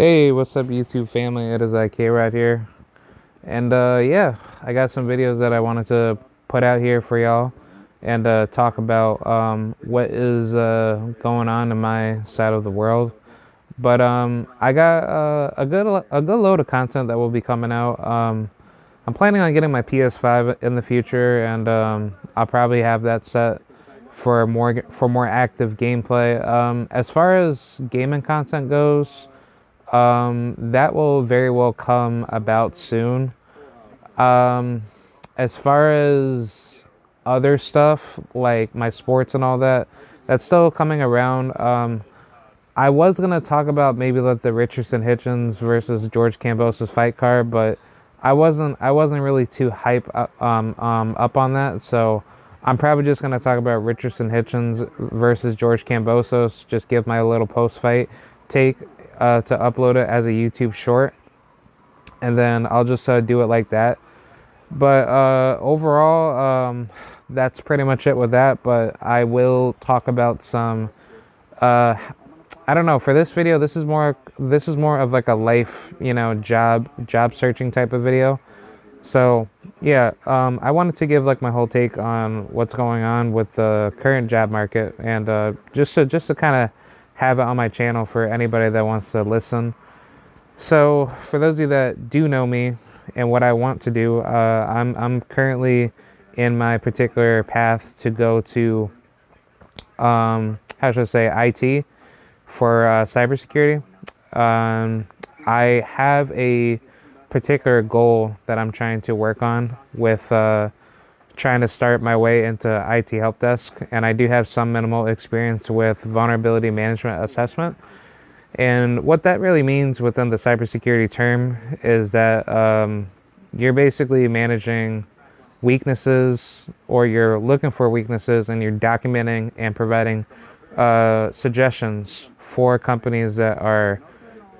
Hey, what's up, YouTube family? It is IK right here. And yeah, I got some videos that I wanted to put out here for y'all and talk about what is going on in my side of the world. But I got a good load of content that will be coming out. I'm planning on getting my PS5 in the future, and I'll probably have that set for more active gameplay. As far as gaming content goes, that will very well come about soon. Um, as far as other stuff like my sports and all that, that's still coming around. I was gonna talk about maybe like the Richardson Hitchens versus George Kambosos fight card, but I wasn't really too up on that. So I'm probably just gonna talk about Richardson Hitchens versus George Kambosos. Just give my little post fight take to upload it as a YouTube short, and then I'll just do it like that. But overall, that's pretty much it with that. But I will talk about some. Uh, I don't know. For this video, this is more of like a life, job searching type of video. So yeah, I wanted to give like my whole take on what's going on with the current job market, and just to kind of have it on my channel for anybody that wants to listen. So for those of you that do know me and what I want to do, I'm currently in my particular path to go to how should I say, IT for cybersecurity. I have a particular goal that I'm trying to work on with trying to start my way into IT help desk, and I do have some minimal experience with vulnerability management assessment. And what that really means within the cybersecurity term is that you're basically managing weaknesses, or you're looking for weaknesses, and you're documenting and providing suggestions for companies that are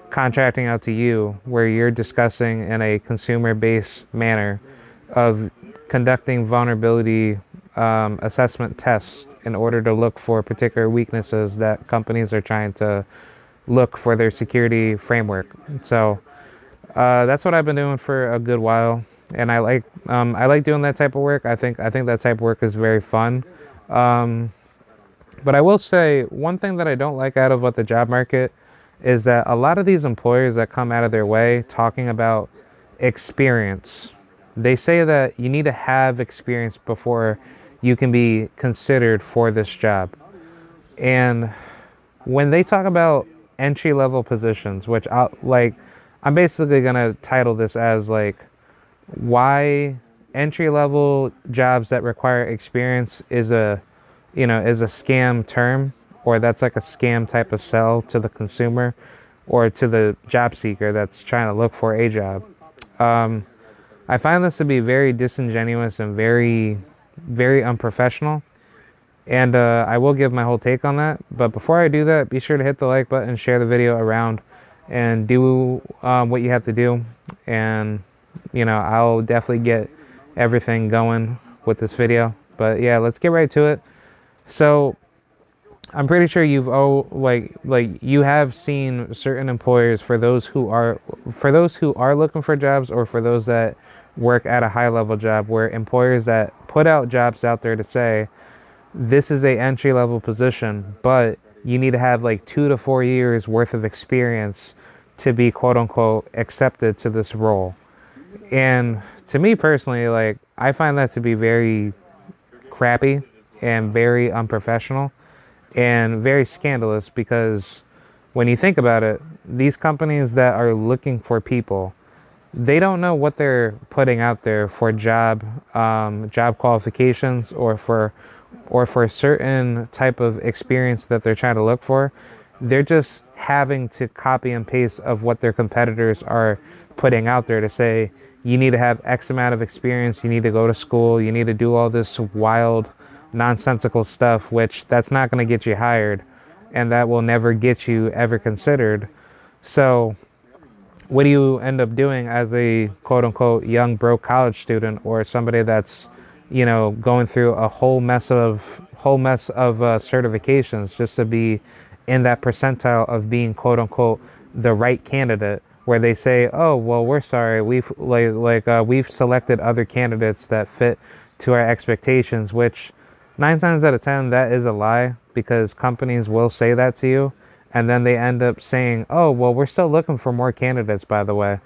contracting out to you, where you're discussing in a consumer based manner of conducting vulnerability assessment tests in order to look for particular weaknesses that companies are trying to look for their security framework. So that's what I've been doing for a good while, and I like doing that type of work. I think that type of work is very fun. Um, but I will say one thing that I don't like out of what the job market is that a lot of these employers that come out of their way talking about experience, they say that you need to have experience before you can be considered for this job. And when they talk about entry level positions, which I'm basically gonna title this as like why entry level jobs that require experience is a scam term, or that's like a scam type of sell to the consumer or to the job seeker that's trying to look for a job. Um, I find this to be very disingenuous and very, very unprofessional. And I will give my whole take on that. But before I do that, be sure to hit the like button, share the video around, and do what you have to do. And, I'll definitely get everything going with this video. But yeah, let's get right to it. So I'm pretty sure you have seen certain employers, for those who are looking for jobs, or for those that work at a high level job, where employers that put out jobs out there to say this is a entry level position, but you need to have like 2 to 4 years worth of experience to be quote unquote accepted to this role. And to me personally, like, I find that to be very crappy and very unprofessional and very scandalous, because when you think about it, these companies that are looking for people, they don't know what they're putting out there for job qualifications, or for a certain type of experience that they're trying to look for. They're just having to copy and paste of what their competitors are putting out there to say you need to have X amount of experience, you need to go to school, you need to do all this wild nonsensical stuff, which that's not going to get you hired, and that will never get you ever considered. So what do you end up doing as a quote unquote young broke college student, or somebody that's going through a whole mess of certifications just to be in that percentile of being quote unquote the right candidate, where they say, "Oh, well, we're sorry, we've selected other candidates that fit to our expectations," which 9 times out of 10 that is a lie, because companies will say that to you, and then they end up saying, "Oh, well, we're still looking for more candidates, by the way,"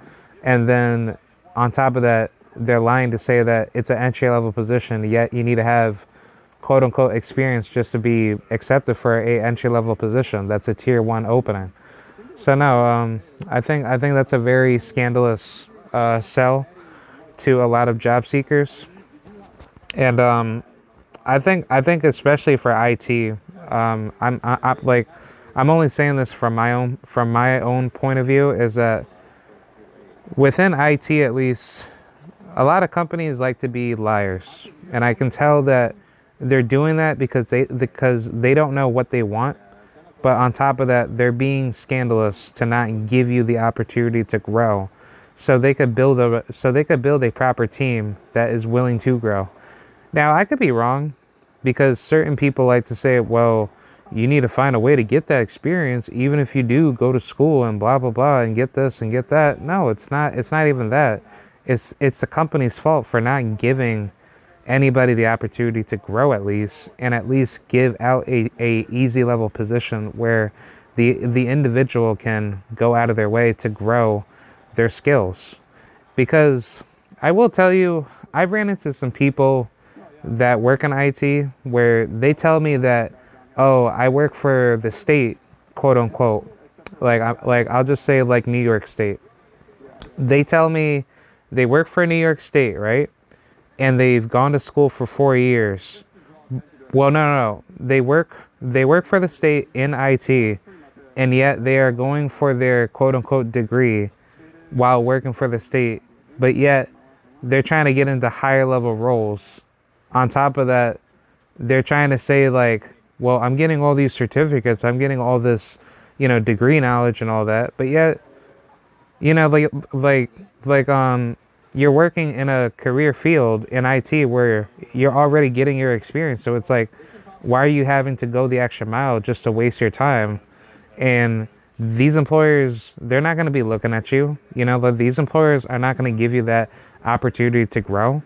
and then on top of that, they're lying to say that it's an entry level position, yet you need to have quote unquote experience just to be accepted for a entry level position that's a tier one opening. So no, I think that's a very scandalous sell to a lot of job seekers, and I think especially for IT, I'm only saying this from my own point of view, is that within IT at least, a lot of companies like to be liars, and I can tell that they're doing that because they don't know what they want. But on top of that, they're being scandalous to not give you the opportunity to grow, so they could build a proper team that is willing to grow. Now, I could be wrong, because certain people like to say, well, you need to find a way to get that experience, even if you do go to school and blah, blah, blah, and get this and get that. No, it's not. It's not even that. It's the company's fault for not giving anybody the opportunity to grow, at least give out a easy level position where the individual can go out of their way to grow their skills. Because I will tell you, I've ran into some people that work in IT where they tell me that, oh, I work for the state, quote unquote. I'll just say like New York State. They tell me they work for New York State, right? And they've gone to school for 4 years. Well, no, no, no. They work for the state in IT, and yet they are going for their quote unquote degree while working for the state, but yet they're trying to get into higher level roles. On top of that, they're trying to say like, well, I'm getting all these certificates, I'm getting all this, degree knowledge and all that, but yet, you know, like you're working in a career field in IT where you're already getting your experience. So it's like, why are you having to go the extra mile just to waste your time? And these employers, they're not going to be looking at you. But these employers are not going to give you that opportunity to grow.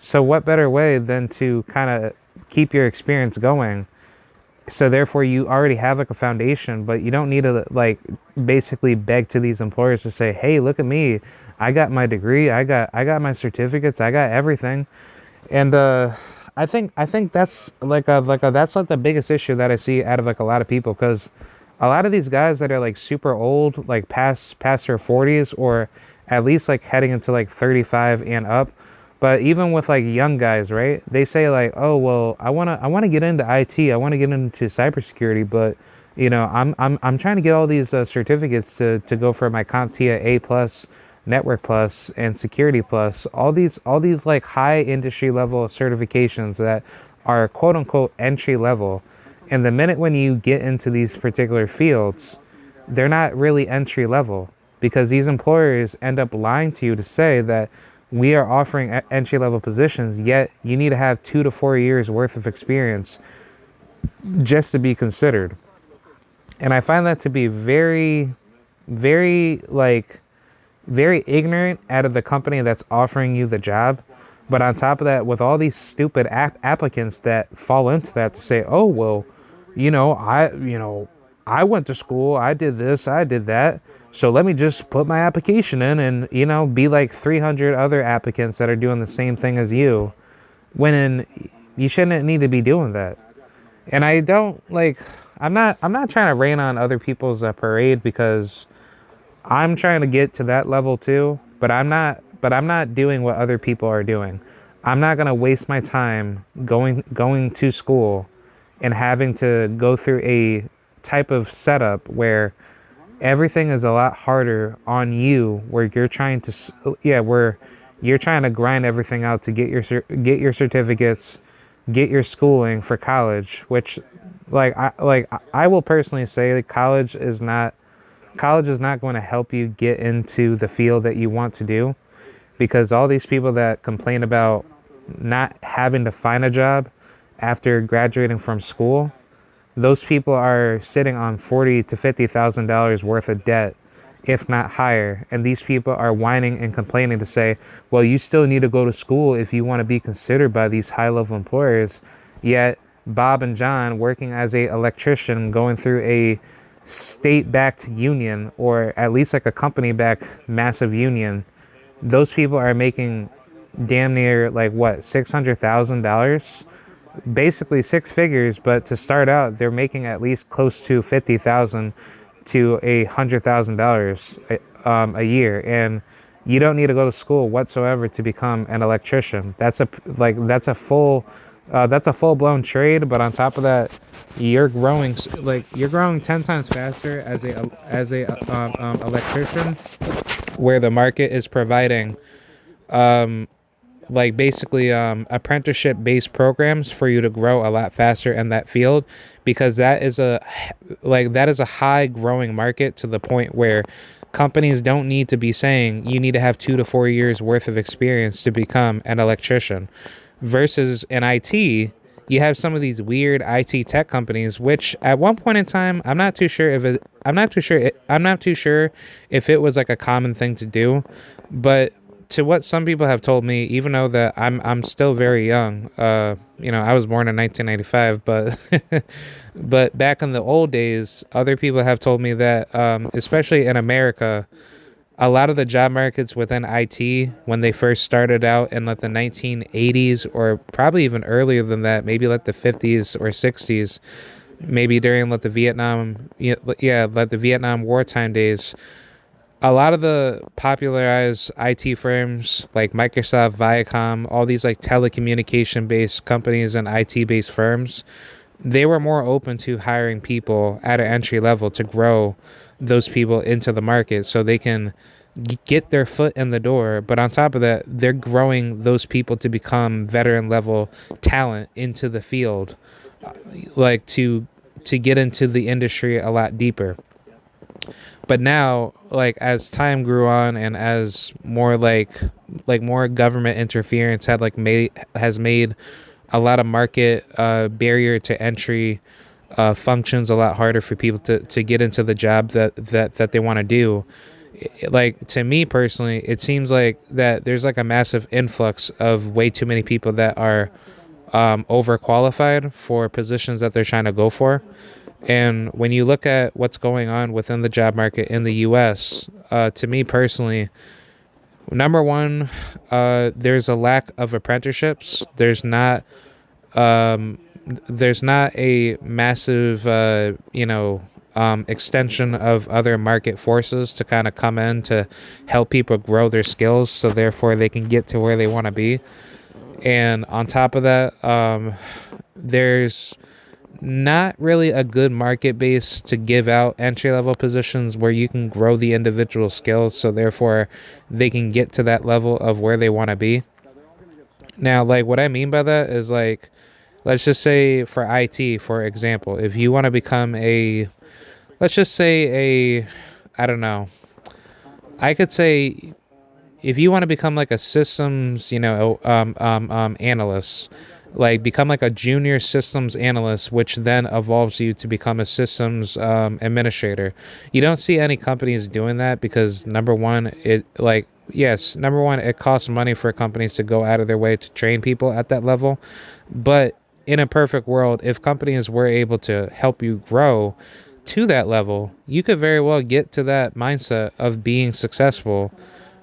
So what better way than to kind of keep your experience going? So therefore you already have like a foundation, but you don't need to like basically beg to these employers to say, hey, look at me, I got my degree, I got my certificates, I got everything. And I think that's like the biggest issue that I see out of like a lot of people, because a lot of these guys that are like super old, like past their 40s, or at least like heading into like 35 and up. But even with like young guys, right? They say like, "Oh, well, I want to get into IT. I want to get into cybersecurity, but I'm trying to get all these certificates to go for my CompTIA A plus, Network Plus, and Security Plus. All these like high industry level certifications that are quote unquote entry level. And the minute when you get into these particular fields, they're not really entry level, because these employers end up lying to you to say that we are offering entry level positions, yet you need to have 2 to 4 years worth of experience just to be considered. And I find that to be very, very, very ignorant out of the company that's offering you the job. But on top of that, with all these stupid applicants that fall into that to say, oh, well, I went to school, I did this, I did that. So let me just put my application in and, be like 300 other applicants that are doing the same thing as you, when you shouldn't need to be doing that. And I don't like, I'm not trying to rain on other people's parade, because I'm trying to get to that level too, but I'm not doing what other people are doing. I'm not going to waste my time going to school and having to go through a type of setup where everything is a lot harder on you, where you're trying to where you're trying to grind everything out to get your certificates, get your schooling for college, which I will personally say that college is not going to help you get into the field that you want to do, because all these people that complain about not having to find a job after graduating from school, those people are sitting on $40,000 to $50,000 worth of debt, if not higher. And these people are whining and complaining to say, well, you still need to go to school if you want to be considered by these high level employers. Yet Bob and John, working as a electrician, going through a state backed union, or at least like a company backed massive union, those people are making damn near like what, $600,000, basically six figures. But to start out, they're making at least close to 50,000 to $100,000 a year. And you don't need to go to school whatsoever to become an electrician. That's a full blown trade. But on top of that, you're growing 10 times faster as a electrician, where the market is providing like basically apprenticeship based programs for you to grow a lot faster in that field, because that is a high growing market, to the point where companies don't need to be saying you need to have 2 to 4 years worth of experience to become an electrician. Versus in IT, you have some of these weird IT tech companies, which at one point in time, I'm not too sure if it was like a common thing to do. But to what some people have told me, even though that I'm still very young, I was born in 1995, but but back in the old days, other people have told me that, especially in America, a lot of the job markets within IT, when they first started out in like the 1980s, or probably even earlier than that, maybe like the 50s or 60s, maybe during like like the Vietnam wartime days, a lot of the popularized IT firms like Microsoft, Viacom, all these like telecommunication based companies and IT based firms, they were more open to hiring people at an entry level to grow those people into the market so they can get their foot in the door. But on top of that, they're growing those people to become veteran level talent into the field, like to get into the industry a lot deeper. But now, like as time grew on, and as more more government interference has made a lot of market barrier to entry functions a lot harder for people to get into the job that they want to do. Like to me personally, it seems like that there's like a massive influx of way too many people that are overqualified for positions that they're trying to go for. And when you look at what's going on within the job market in the US, to me personally, number one, there's a lack of apprenticeships. Um, there's not a massive, extension of other market forces to kind of come in to help people grow their skills, so therefore they can get to where they want to be. And on top of that, there's not really a good market base to give out entry level positions where you can grow the individual skills, so therefore they can get to that level of where they want to be. Now, like what I mean by that is, like, let's just say for IT, for example, if you want to become let's just say I don't know, I could say if you want to become like a systems, analyst, like become like a junior systems analyst, which then evolves you to become a systems administrator. You don't see any companies doing that because number one, it costs money for companies to go out of their way to train people at that level. But in a perfect world, if companies were able to help you grow to that level, you could very well get to that mindset of being successful,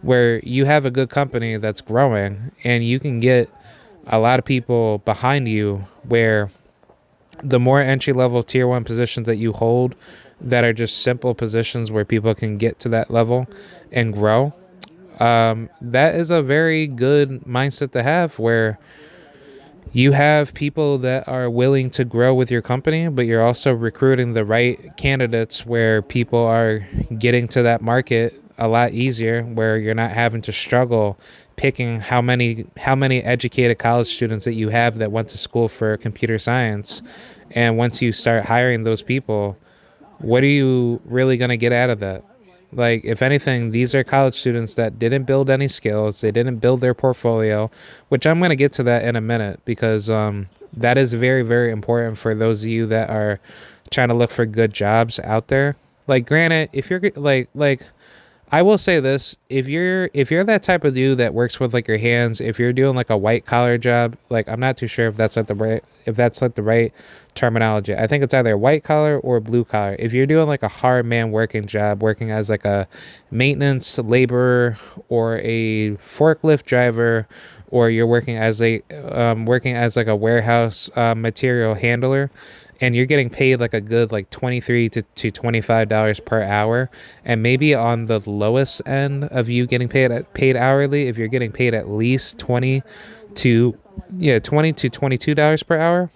where you have a good company that's growing and you can get a lot of people behind you, where the more entry level tier one positions that you hold that are just simple positions where people can get to that level and grow, that is a very good mindset to have, where you have people that are willing to grow with your company, but you're also recruiting the right candidates, where people are getting to that market a lot easier, where you're not having to struggle picking how many educated college students that you have that went to school for computer science. And once you start hiring those people, what are you really going to get out of that? Like, if anything, these are college students that didn't build any skills. They didn't build their portfolio, which I'm going to get to that in a minute, because that is very, very important for those of you that are trying to look for good jobs out there. Like, granted, if you're I will say this: if you're that type of dude that works with like your hands, if you're doing like a white collar job, like I'm not too sure if that's like the right terminology. I think it's either white collar or blue collar. If you're doing like a hard man working job, working as like a maintenance laborer or a forklift driver, or you're working as like a warehouse material handler, and you're getting paid like a good like 23 to $25 per hour, and maybe on the lowest end of you getting paid hourly, if you're getting paid at least 20 to yeah 20 to $22 per hour,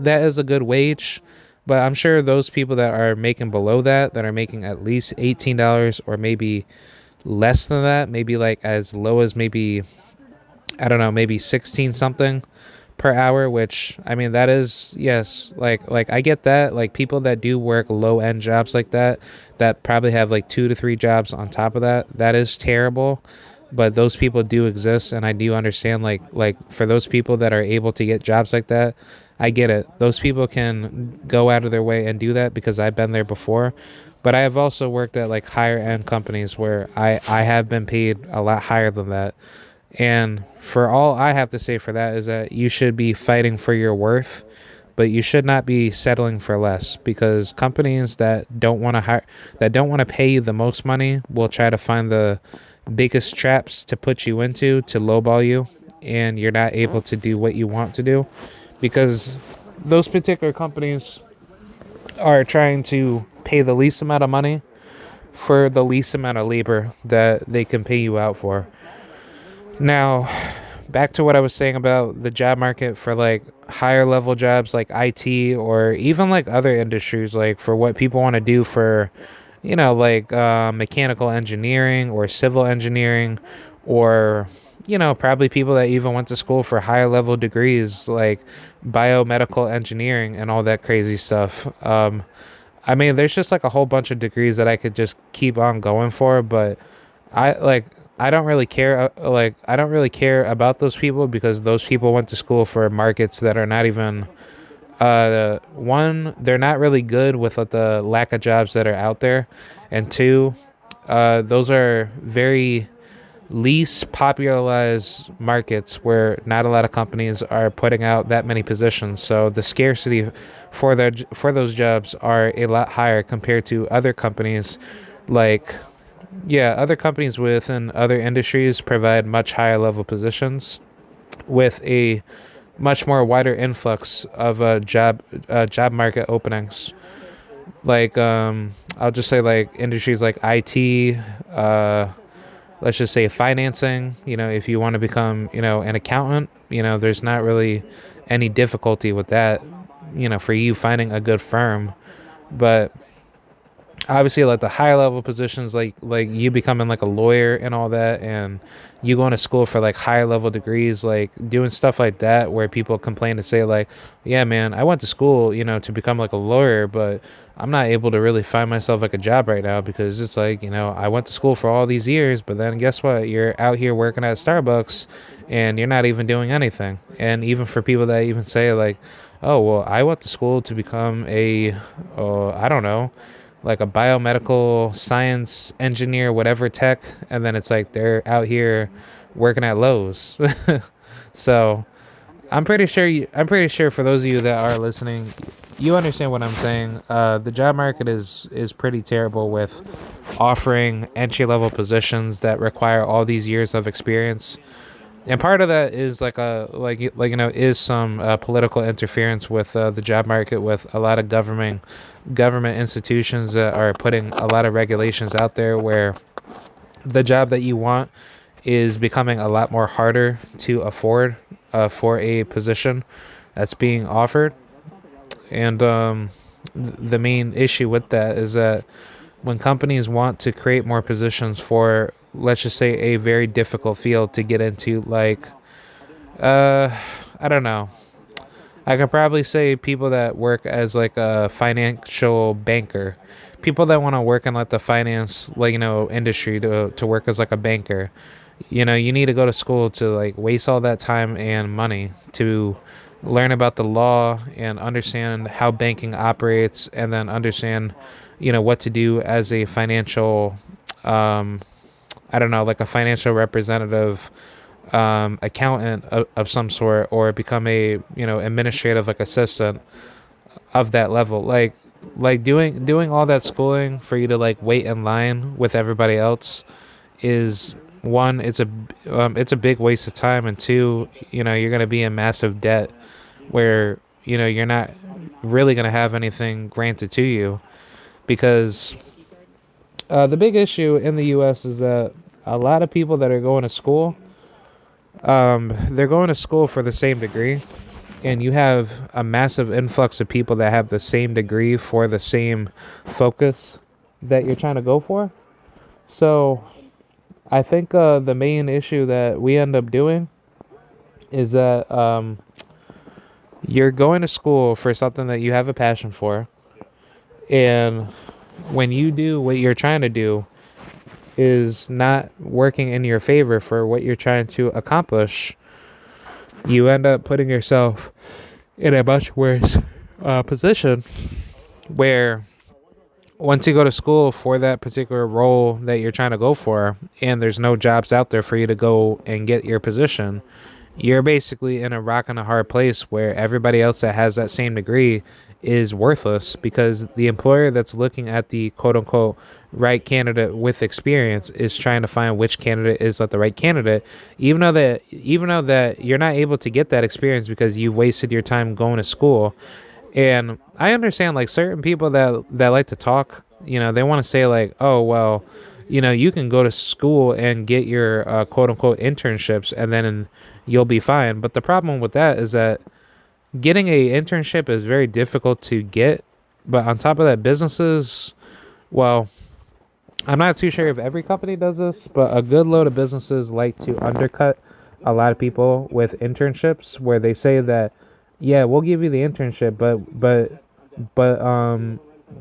that is a good wage. But I'm sure those people that are making below that are making at least $18 or maybe less than that, maybe like as low as maybe, I don't know, maybe 16 something per hour, which I mean that is, yes, like I get that, like people that do work low end jobs like that probably have like 2 to 3 jobs on top of that, that is terrible. But those people do exist, and I do understand, like for those people that are able to get jobs like that, I get it. Those people can go out of their way and do that because I've been there before. But I have also worked at like higher end companies where I have been paid a lot higher than that. And for all I have to say for that is that you should be fighting for your worth, but you should not be settling for less, because companies that don't want to pay you the most money will try to find the biggest traps to put you into to lowball you, and you're not able to do what you want to do because those particular companies are trying to pay the least amount of money for the least amount of labor that they can pay you out for. Now, back to what I was saying about the job market for like higher level jobs like IT or even like other industries, like for what people want to do for, like mechanical engineering or civil engineering, or, probably people that even went to school for higher level degrees like biomedical engineering and all that crazy stuff. I mean, there's just like a whole bunch of degrees that I could just keep on going for, but I like I don't really care. I don't really care about those people because those people went to school for markets that are not even. One, they're not really good with the lack of jobs that are out there, and two, those are very least popularized markets where not a lot of companies are putting out that many positions. So the scarcity for those jobs are a lot higher compared to other companies, like, yeah, other companies within other industries provide much higher level positions with a much more wider influx of job market openings. Like I'll just say like industries like IT, let's just say financing. If you want to become an accountant, there's not really any difficulty with that. For you finding a good firm, but obviously like the higher level positions, like you becoming like a lawyer and all that, and you going to school for like higher level degrees, like doing stuff like that where people complain to say like, yeah man, I went to school to become like a lawyer, but I'm not able to really find myself like a job right now because it's like, I went to school for all these years, but then guess what, you're out here working at Starbucks and you're not even doing anything. And even for people that even say like, oh well, I went to school to become a I don't know, like a biomedical science engineer, whatever tech, and then it's like they're out here working at Lowe's. So I'm pretty sure for those of you that are listening, you understand what I'm saying. The job market is pretty terrible with offering entry level positions that require all these years of experience, and part of that is is some political interference with the job market, with a lot of government institutions that are putting a lot of regulations out there where the job that you want is becoming a lot more harder to afford for a position that's being offered. And the main issue with that is that when companies want to create more positions for, let's just say, a very difficult field to get into, like, uh, I don't know. I could probably say people that work as like a financial banker, people that want to work in like the finance, like, industry to work as like a banker. You need to go to school to like waste all that time and money to learn about the law and understand how banking operates, and then understand, what to do as a financial I don't know, like a financial representative, accountant of some sort, or become a, administrative like assistant of that level. Like doing all that schooling for you to like wait in line with everybody else is, one, it's a big waste of time, and two, you're gonna be in massive debt where you're not really gonna have anything granted to you, because the big issue in the U.S. is that a lot of people that are going to school, they're going to school for the same degree, and you have a massive influx of people that have the same degree for the same focus that you're trying to go for. So I think the main issue that we end up doing is that you're going to school for something that you have a passion for, and when you do what you're trying to do is not working in your favor for what you're trying to accomplish, you end up putting yourself in a much worse position, where once you go to school for that particular role that you're trying to go for, and there's no jobs out there for you to go and get your position, you're basically in a rock and a hard place where everybody else that has that same degree is worthless, because the employer that's looking at the quote unquote right candidate with experience is trying to find which candidate is the right candidate, even though that you're not able to get that experience because you wasted your time going to school. And I understand, like, certain people that like to talk, they want to say like, oh well, you can go to school and get your quote unquote internships, and then you'll be fine. But the problem with that is that getting a internship is very difficult to get. But on top of that, businesses, well, I'm not too sure if every company does this, but a good load of businesses like to undercut a lot of people with internships, where they say that, yeah, we'll give you the internship, but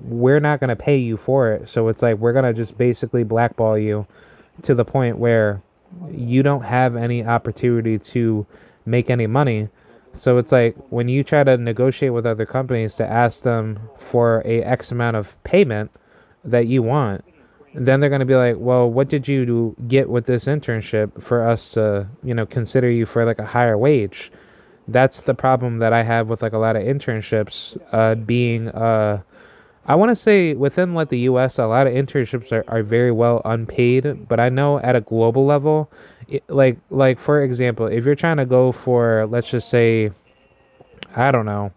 we're not gonna pay you for it. So it's like we're gonna just basically blackball you to the point where you don't have any opportunity to make any money. So it's like when you try to negotiate with other companies to ask them for a X amount of payment that you want, then they're going to be like, well, what did you get with this internship for us to, consider you for like a higher wage? That's the problem that I have with like a lot of internships, being I want to say within like the US, a lot of internships are very well unpaid, but I know at a global level, like for example, if you're trying to go for, let's just say, I don't know,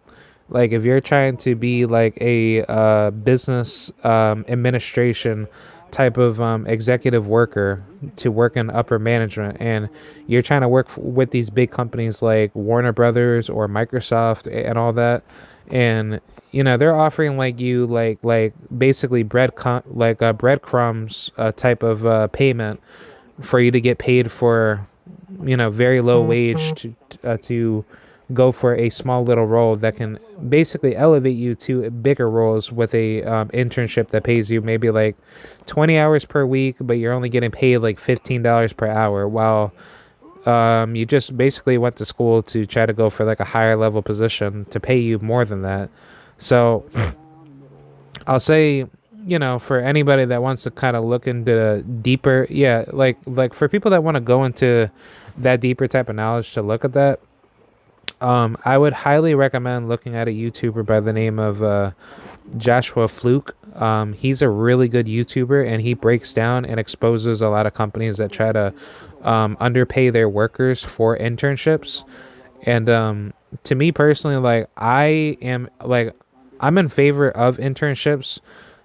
like if you're trying to be like a business administration type of executive worker to work in upper management, and you're trying to work with these big companies like Warner Brothers or Microsoft and all that, and they're offering like you like basically breadcrumbs type of payment for you to get paid for very low wage to go for a small little role that can basically elevate you to bigger roles with a internship that pays you maybe like 20 hours per week, but you're only getting paid like $15 per hour, while you just basically went to school to try to go for like a higher level position to pay you more than that. So I'll say, for anybody that wants to kind of look into deeper, yeah, like for people that want to go into that deeper type of knowledge to look at that, I would highly recommend looking at a YouTuber by the name of Joshua Fluke. He's a really good YouTuber, and he breaks down and exposes a lot of companies that try to underpay their workers for internships. And to me personally, like I'm in favor of internships,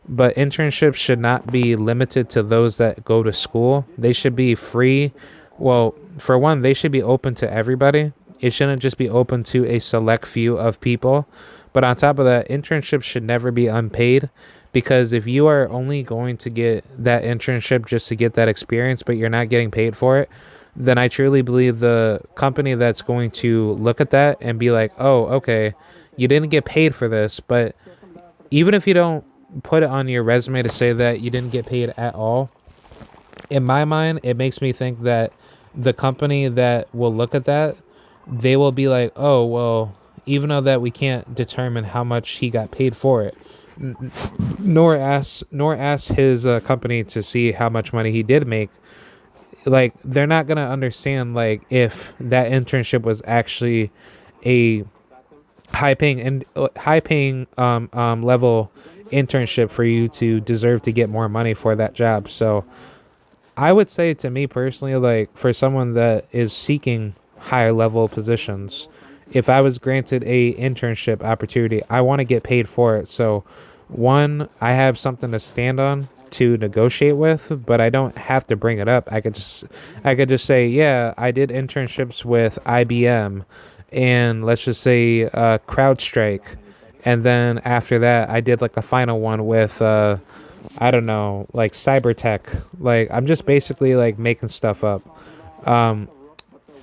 but internships should not be limited to those that go to school. They should be free. Well, for one, they should be open to everybody. It shouldn't just be open to a select few of people. But on top of that, internships should never be unpaid, because if you are only going to get that internship just to get that experience, but you're not getting paid for it, then I truly believe the company that's going to look at that and be like, oh, okay, you didn't get paid for this, but even if you don't put it on your resume to say that you didn't get paid at all, in my mind, it makes me think that the company that will look at that, they will be like, oh, well, even though that we can't determine how much he got paid for it, nor ask his company to see how much money he did make. Like, they're not gonna understand like if that internship was actually a high paying level internship for you to deserve to get more money for that job. So I would say, to me personally, like for someone that is seeking higher level positions, if I was granted a internship opportunity, I want to get paid for it. So one, I have something to stand on to negotiate with, but I don't have to bring it up. I could just say, yeah, I did internships with IBM and let's just say CrowdStrike, and then after that I did like a final one with I don't know, like cybertech. Like, I'm just basically like making stuff up. Um,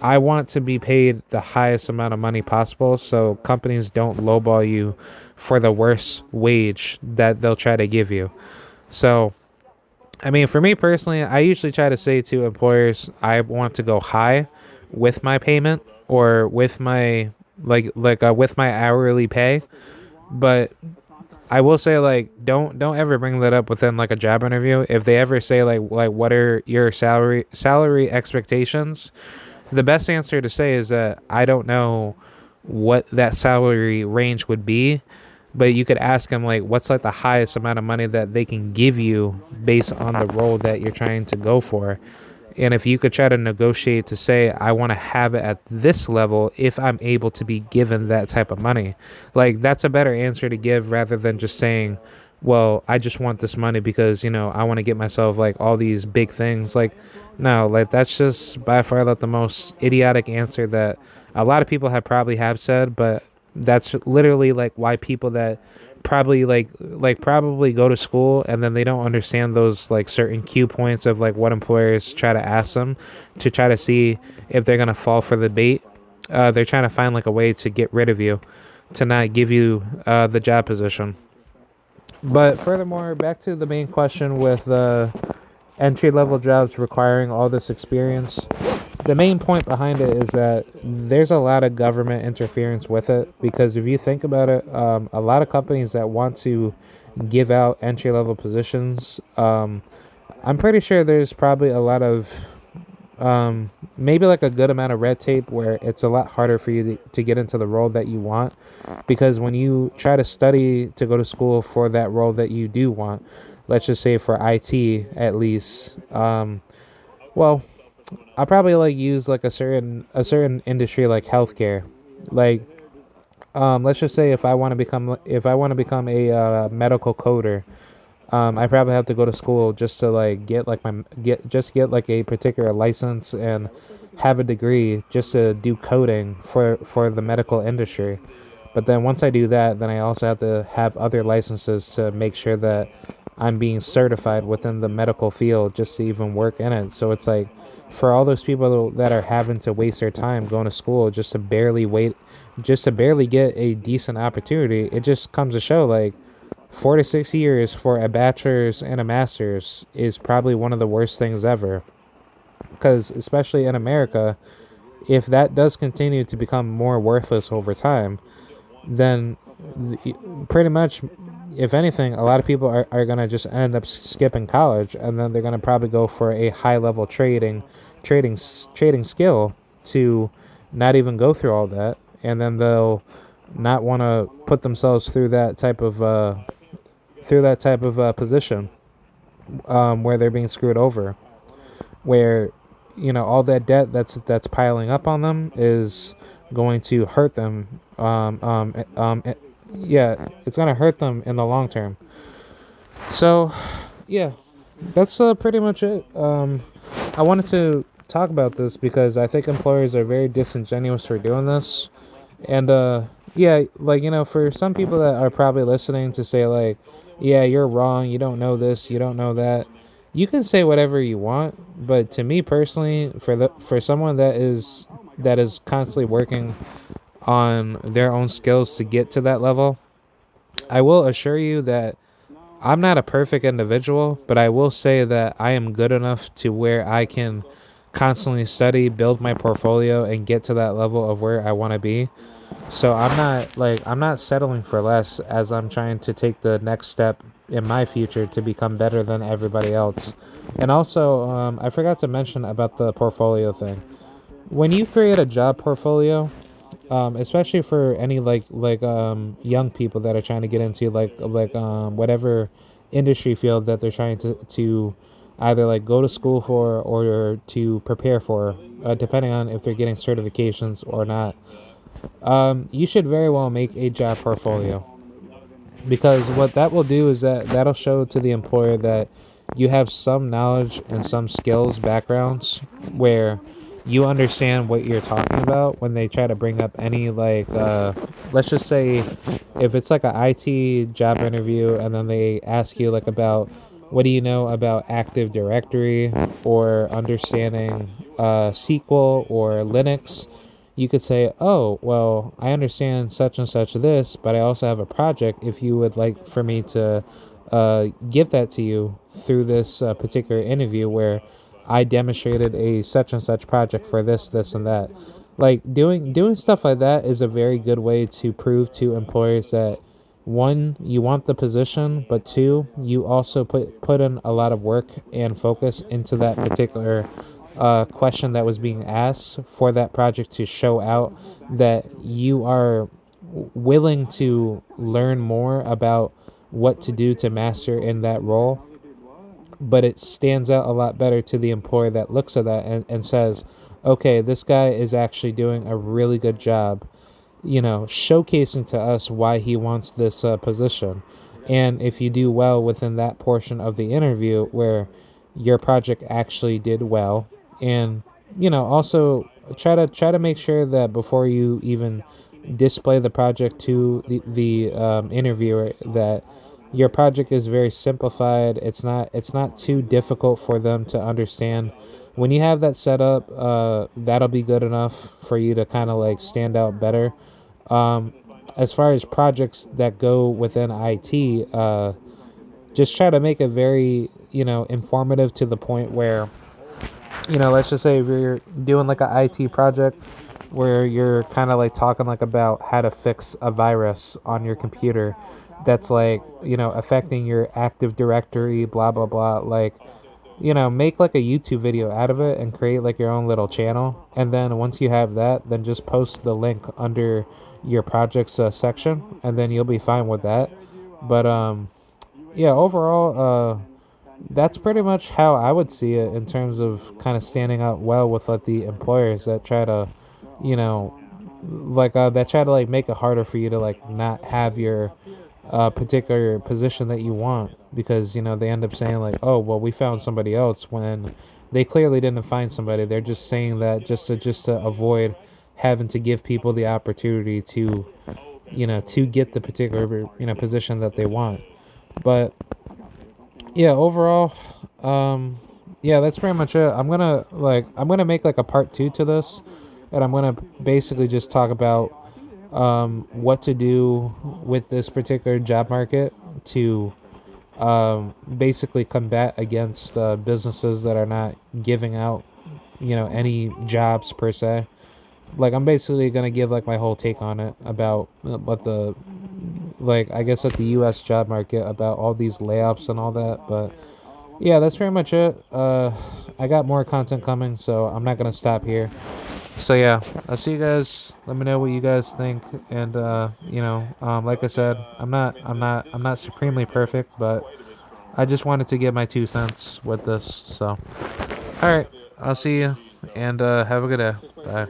I want to be paid the highest amount of money possible, so companies don't lowball you for the worst wage that they'll try to give you. So, I mean, for me personally, I usually try to say to employers, I want to go high with my payment or with my with my hourly pay, but I will say, like, don't ever bring that up within like a job interview. If they ever say like what are your salary expectations, the best answer to say is that I don't know what that salary range would be, but you could ask them like what's like the highest amount of money that they can give you based on the role that you're trying to go for. And if you could try to negotiate to say, I want to have it at this level if I'm able to be given that type of money, like that's a better answer to give rather than just saying, well, I just want this money because, I want to get myself like all these big things. Like, no, like that's just by far like the most idiotic answer that a lot of people have said, but that's literally like why people that probably probably go to school and then they don't understand those like certain cue points of like what employers try to ask them to try to see if they're gonna fall for the bait. They're trying to find like a way to get rid of you, to not give you the job position. But furthermore, back to the main question with the entry level jobs requiring all this experience. The main point behind it is that there's a lot of government interference with it, because if you think about it, a lot of companies that want to give out entry level positions, I'm pretty sure there's probably a lot of maybe like a good amount of red tape where it's a lot harder for you to get into the role that you want, because when you try to study to go to school for that role that you do want, let's just say for IT at least, well, I probably like use like a certain industry like healthcare. Like, let's just say if I want to become a medical coder, I probably have to go to school just to like get like a particular license and have a degree just to do coding for the medical industry. But then once I do that, then I also have to have other licenses to make sure that I'm being certified within the medical field just to even work in it. So it's like, for all those people that are having to waste their time going to school just to barely get a decent opportunity, it just comes to show like 4 to 6 years for a bachelor's and a master's is probably one of the worst things ever. Because especially in America, if that does continue to become more worthless over time, then pretty much, if anything, a lot of people are going to just end up skipping college, and then they're going to probably go for a high level trading skill to not even go through all that, and then they'll not want to put themselves through that type of position, where they're being screwed over, where all that debt that's piling up on them is going to hurt them. Yeah, it's gonna hurt them in the long term. So, yeah, that's pretty much it. I wanted to talk about this because I think employers are very disingenuous for doing this, and yeah, like for some people that are probably listening to say like, yeah, you're wrong, you don't know this, you don't know that. You can say whatever you want, but to me personally, for someone that is constantly working on their own skills to get to that level, I will assure you that I'm not a perfect individual, but I will say that I am good enough to where I can constantly study, build my portfolio, and get to that level of where I want to be. So I'm not settling for less as I'm trying to take the next step in my future to become better than everybody else. And also, I forgot to mention about the portfolio thing. When you create a job portfolio, especially for any young people that are trying to get into whatever industry field that they're trying to either like go to school for or to prepare for, depending on if they're getting certifications or not. You should very well make a job portfolio, because what that will do is that that'll show to the employer that you have some knowledge and some skills backgrounds where you understand what you're talking about when they try to bring up any let's just say if it's like a IT job interview and then they ask you like about what do you know about Active Directory or understanding SQL or Linux. You could say, oh, well, I understand such and such this, but I also have a project if you would like for me to give that to you through this particular interview where I demonstrated a such and such project for this, and that. Like doing stuff like that is a very good way to prove to employers that one, you want the position, but two, you also put in a lot of work and focus into that particular question that was being asked for that project to show out that you are willing to learn more about what to do to master in that role. But it stands out a lot better to the employer that looks at that and says, okay, this guy is actually doing a really good job, showcasing to us why he wants this position. And if you do well within that portion of the interview where your project actually did well, and also try to make sure that before you even display the project to the interviewer, that your project is very simplified. It's not too difficult for them to understand. When you have that set up, that'll be good enough for you to kind of like stand out better. um, as far as projects that go within IT, just try to make it very, informative to the point where, let's just say if you're doing like a IT project where you're kind of like talking like about how to fix a virus on your computer that's like, affecting your Active Directory, blah, blah, blah. Like, make like a YouTube video out of it and create like your own little channel. And then once you have that, then just post the link under your projects section, and then you'll be fine with that. But yeah, overall, that's pretty much how I would see it in terms of kind of standing out well with like the employers that try to, you know, that try to like make it harder for you to like not have your particular position that you want, because they end up saying like, oh well, we found somebody else, when they clearly didn't find somebody. They're just saying that just to avoid having to give people the opportunity to to get the particular position that they want. But yeah, overall, um yeah, that's pretty much it. I'm gonna make like a part two to this, and I'm gonna basically just talk about what to do with this particular job market to basically combat against businesses that are not giving out any jobs per se. Like, I'm basically gonna give like my whole take on it about what the I guess at the U.S. job market, about all these layoffs and all that. But yeah, that's pretty much it. I got more content coming, so I'm not gonna stop here. So yeah, I'll see you guys. Let me know what you guys think. And like I said, I'm not supremely perfect, but I just wanted to get my 2 cents with this. So all right, I'll see you, and have a good day. Bye.